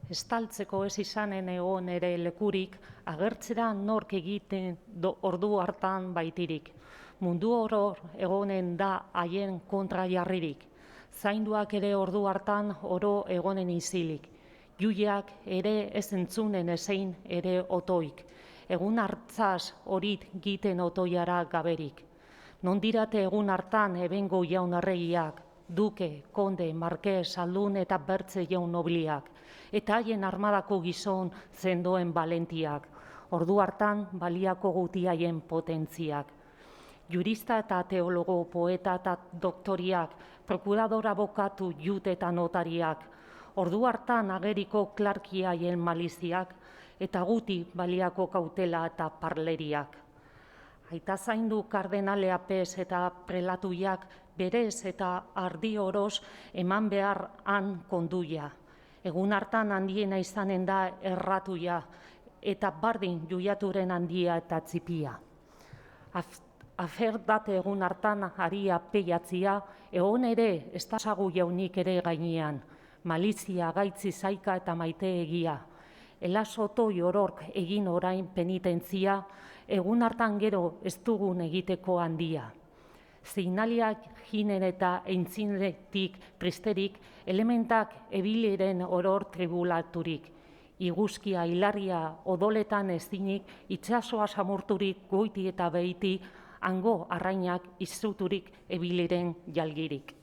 estaltzeko ez izanen egon ere lekurik, agertzera nork egiten ordu hartan baitirik. Mundu oror egonen da haien kontra jarririk. Zainduak ere ordu hartan oro egonen izilik. Juiak ere ez entzunen ezein ere otoik. Egun hartzaz horit giten otoiara gaberik. Non dirate egun hartan ebengo jaun arregiak, duke, konde, markez, aldun eta bertze jaun nobiliak, eta haien armadako gizon zendoen balentiak, ordu hartan baliako guti haien potentziak. Jurista eta teologo, poeta eta doktoriak, prokurador abokatu, jute eta notariak, ordu hartan ageriko klarki haien maliziak, eta guti baliako kautela eta parleriak. Aita zaindu kardenalea pez eta prelatuiak berez eta ardi oroz eman behar han konduia. Egun hartan handiena izanen da erratuia eta bardin juiaturen handia eta txipia. Aferdate egun hartan haria peiatzia, egon ere estasagu jaunik ere gainean, malizia, gaitzi, zaika eta maite egia. Elasotoi orork egin orain penitentzia, egun hartan gero ez dugun egiteko handia. Zeinaliak jinen eta eintzinetik tristerik, elementak ebiliren oror tribulaturik. Iguzkia, hilarria, odoletan ezinik, itsasoa samurturik, goiti eta behiti, hango arrainak izuturik ebiliren jalgirik.